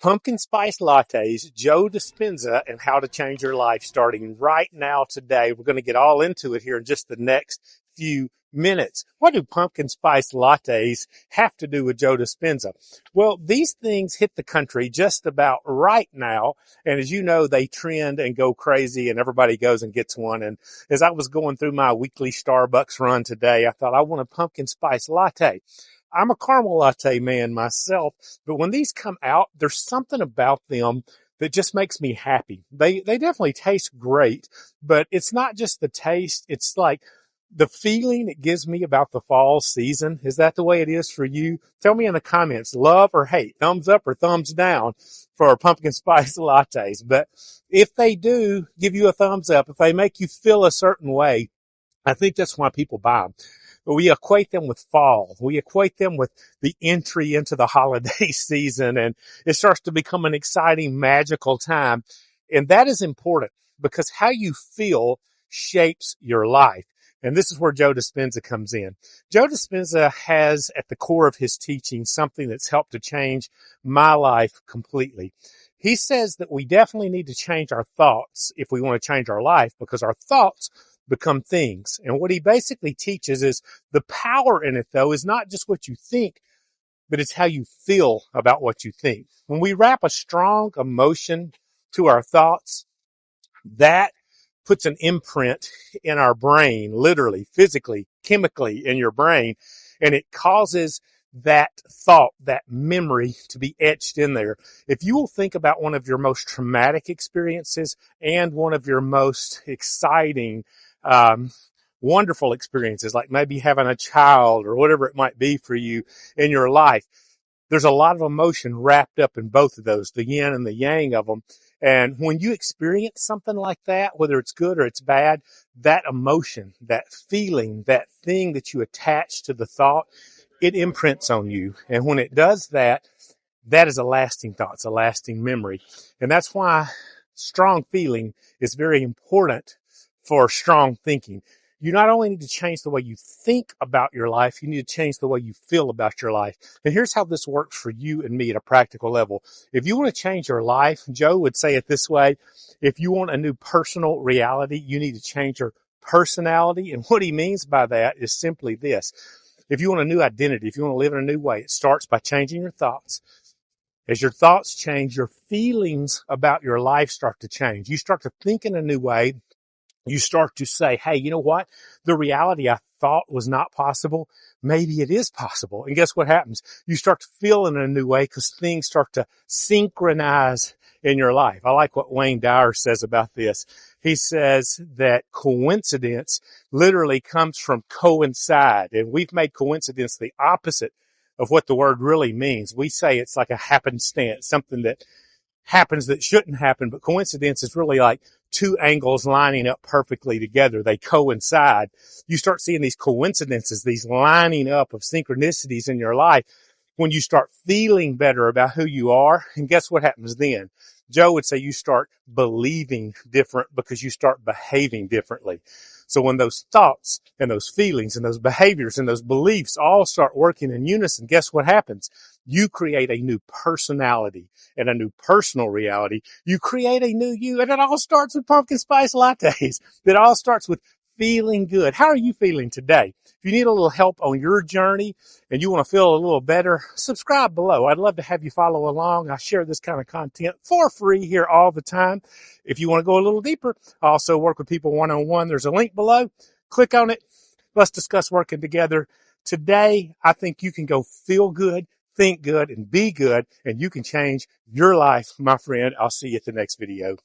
Pumpkin Spice Lattes, Joe Dispenza, and how to change your life starting right now today. We're going to get all into it here in just the next few minutes. What do pumpkin spice lattes have to do with Joe Dispenza? Well, these things hit the country just about right now. And as you know, they trend and go crazy and everybody goes and gets one. And as I was going through my weekly Starbucks run today, I thought I want a pumpkin spice latte. I'm a caramel latte man myself, but when these come out, there's something about them that just makes me happy. They definitely taste great, but it's not just the taste. It's like the feeling it gives me about the fall season. Is that the way it is for you? Tell me in the comments, love or hate, thumbs up or thumbs down for pumpkin spice lattes. But if they do give you a thumbs up, if they make you feel a certain way, I think that's why people buy them. But we equate them with fall. We equate them with the entry into the holiday season, and it starts to become an exciting, magical time. And that is important because how you feel shapes your life. And this is where Joe Dispenza comes in. Joe Dispenza has at the core of his teaching something that's helped to change my life completely. He says that we definitely need to change our thoughts if we want to change our life, because our thoughts become things. And what he basically teaches is the power in it, though, is not just what you think, but it's how you feel about what you think. When we wrap a strong emotion to our thoughts, that puts an imprint in our brain, literally, physically, chemically in your brain, and it causes that thought, that memory to be etched in there. If you will think about one of your most traumatic experiences and one of your most exciting, wonderful experiences, like maybe having a child or whatever it might be for you in your life, there's a lot of emotion wrapped up in both of those, the yin and the yang of them. And when you experience something like that, whether it's good or it's bad, that emotion, that feeling, that thing that you attach to the thought, it imprints on you. And when it does that, that is a lasting thought. It's a lasting memory. And that's why strong feeling is very important for strong thinking. You not only need to change the way you think about your life, you need to change the way you feel about your life. And here's how this works for you and me at a practical level. If you want to change your life, Joe would say it this way: if you want a new personal reality, you need to change your personality. And what he means by that is simply this. If you want a new identity, if you want to live in a new way, it starts by changing your thoughts. As your thoughts change, your feelings about your life start to change. You start to think in a new way. You start to say, hey, you know what? The reality I thought was not possible, maybe it is possible. And guess what happens? You start to feel in a new way because things start to synchronize in your life. I like what Wayne Dyer says about this. He says that coincidence literally comes from coincide. And we've made coincidence the opposite of what the word really means. We say it's like a happenstance, something that happens that shouldn't happen, but coincidence is really like two angles lining up perfectly together. They coincide. You start seeing these coincidences, these lining up of synchronicities in your life when you start feeling better about who you are. And guess what happens then? Joe would say you start believing different because you start behaving differently. So when those thoughts and those feelings and those behaviors and those beliefs all start working in unison, guess what happens? You create a new personality and a new personal reality. You create a new you, and it all starts with pumpkin spice lattes. It all starts with feeling good. How are you feeling today? If you need a little help on your journey and you want to feel a little better, subscribe below. I'd love to have you follow along. I share this kind of content for free here all the time. If you want to go a little deeper, I also work with people one-on-one. There's a link below. Click on it. Let's discuss working together. Today, I think you can go feel good, think good, and be good, and you can change your life, my friend. I'll see you at the next video.